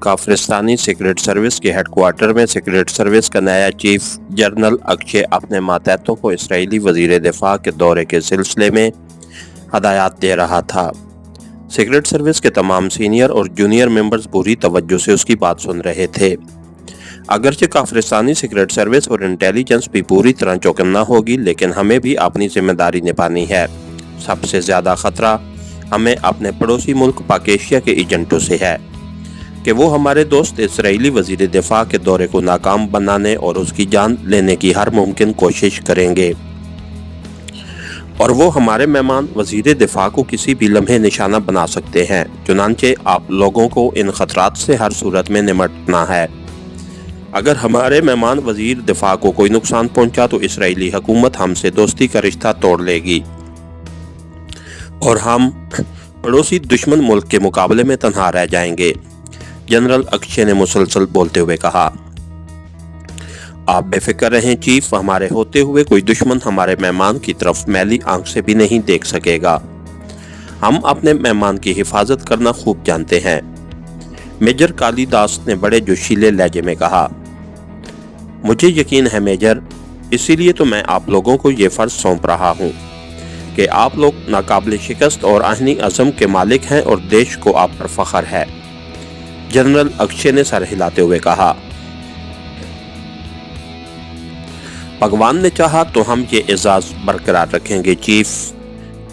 काफरिस्तानी secret service के headquarter में secret service का नया चीफ जनरल अक्षय अपने मातहतों को इसराइली वजीर दिफा के दौरे के सिलसिले में हदायत दे रहा था। सीक्रेट सर्विस के तमाम सीनियर और जूनियर मेंबर्स पूरी तवज्जो से उसकी बात सुन रहे थे। अगरचे काफरिस्तानी सीक्रेट सर्विस और इंटेलिजेंस भी पूरी तरह चौकन्ना होगी, लेकिन हमें भी अपनी जिम्मेदारी निभानी है। सबसे ज्यादा खतरा हमें अपने पड़ोसी मुल्क पाकिस्तान के एजेंटों से है कि वो हमारे दोस्त इसराइली वजीर दिफा के दौरे को नाकाम बनाने और उसकी जान लेने की हर मुमकिन कोशिश करेंगे, और वो हमारे मेहमान वजीर दिफा को किसी भी लम्हे निशाना बना सकते हैं। चुनांचे आप लोगों को इन खतरात से हर सूरत में निमटना है। अगर हमारे मेहमान वजीर दिफा को कोई नुकसान पहुंचा तो इसराइली हुकूमत हमसे दोस्ती का रिश्ता तोड़ लेगी और हम पड़ोसी दुश्मन मुल्क के मुकाबले में तन्हा रह जाएंगे। जनरल अक्षय ने मुसलसल बोलते हुए कहा, आप बेफिक्र रहें चीफ, हमारे होते हुए कोई दुश्मन हमारे मेहमान की तरफ मैली आंख से भी नहीं देख सकेगा। हम अपने मेहमान की हिफाजत करना खूब जानते हैं। मेजर कालीदास ने बड़े जोशीले लहजे में कहा, मुझे यकीन है मेजर, इसीलिए तो मैं आप लोगों को ये फर्ज सौंप रहा हूँ कि आप लोग नाकाबिल शिकस्त और आहनी अज़म के मालिक हैं और देश को आप पर फख्र है। जनरल अक्षय ने सर हिलाते हुए कहा, भगवान ने चाहा तो हम ये एजाज बरकरार रखेंगे चीफ।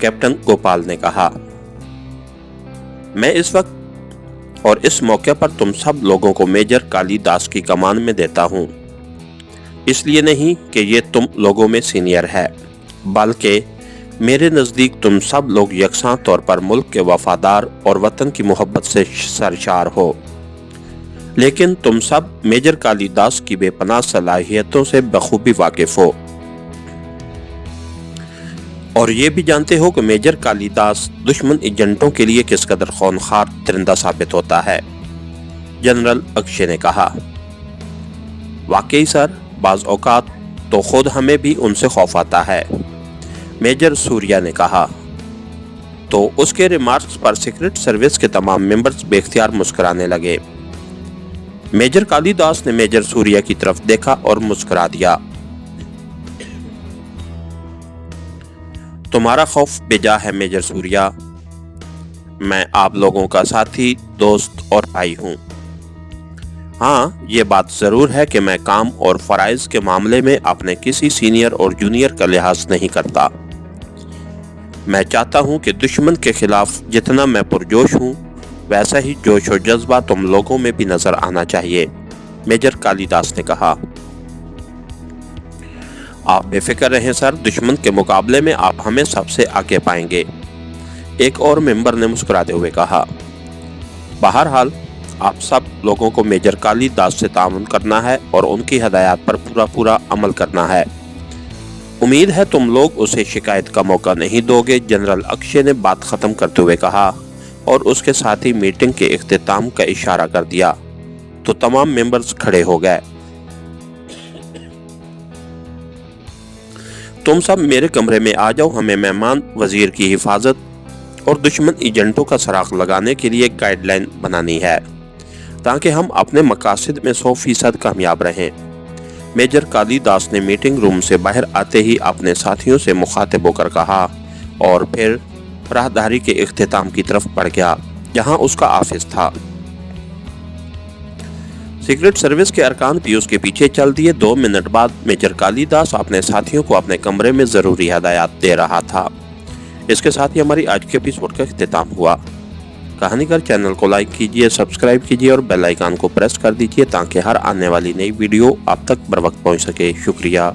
कैप्टन गोपाल ने कहा, मैं इस वक्त और इस मौके पर तुम सब लोगों को मेजर कालीदास की कमान में देता हूँ, इसलिए नहीं कि ये तुम लोगों में सीनियर है, बल्कि मेरे नज़दीक तुम सब लोग यकसां तौर पर मुल्क के वफादार और वतन की मोहब्बत से सरशार हो। लेकिन तुम सब मेजर कालीदास की बेपनाह सलाहियतों से बखूबी वाकिफ हो और ये भी जानते हो कि मेजर कालीदास दुश्मन एजेंटों के लिए किस कदर खौनखार दरिंदा साबित होता है। जनरल अक्षय ने कहा, वाकई सर, बाज़ औकात तो खुद हमें भी उनसे खौफ आता है। मेजर सूर्या ने कहा। तो उसके रिमार्क्स पर सीक्रेट सर्विस के तमाम मेंबर्स बेख्तियार मुस्कुराने लगे। मेजर कालीदास ने मेजर सूर्या की तरफ देखा और मुस्कुरा दिया। तुम्हारा खौफ बेजा है मेजर सूर्या, मैं आप लोगों का साथी, दोस्त और भाई हूं। हाँ, ये बात जरूर है कि मैं काम और फराइज के मामले में अपने किसी सीनियर और जूनियर का लिहाज नहीं करता। मैं चाहता हूं कि दुश्मन के खिलाफ जितना मैं पुरजोश हूं, वैसा ही जोश और जज्बा तुम लोगों में भी नजर आना चाहिए। मेजर कालीदास ने कहा, आप बेफिक्र रहें सर, दुश्मन के मुकाबले में आप हमें सबसे आगे पाएंगे। एक और मेंबर ने मुस्कुराते हुए कहा, बहरहाल आप सब लोगों को मेजर कालीदास से ताउन करना है और उनकी हदायत पर पूरा अमल करना है। उम्मीद है तुम लोग उसे शिकायत का मौका नहीं दोगे। जनरल अक्षय ने बात खत्म करते हुए कहा और उसके साथ ही मीटिंग के इख्तिताम का इशारा कर दिया तो तमाम मेंबर्स खड़े हो गए। तुम सब मेरे कमरे में आ जाओ, हमें मेहमान वजीर की हिफाजत और दुश्मन एजेंटों का सराख लगाने के लिए गाइडलाइन बनानी है ताकि हम अपने मकासद में 100% कामयाब रहें। मेजर कालीदास ने मीटिंग रूम से बाहर आते ही अपने साथियों से मुखातिब होकर कहा और फिर राहदारी के इख्तिताम की तरफ बढ़ गया जहां उसका ऑफिस था। सीक्रेट सर्विस के अरकान भी उसके पीछे चल दिए। 2 मिनट बाद मेजर कालीदास अपने साथियों को अपने कमरे में जरूरी हदायत दे रहा था। इसके साथ ही हमारी आज के एपिसोड का इख्तिताम हुआ। कहानीगर चैनल को लाइक कीजिए, सब्सक्राइब कीजिए और बेल आइकन को प्रेस कर दीजिए ताकि हर आने वाली नई वीडियो आप तक बर वक्त पहुंच सके। शुक्रिया।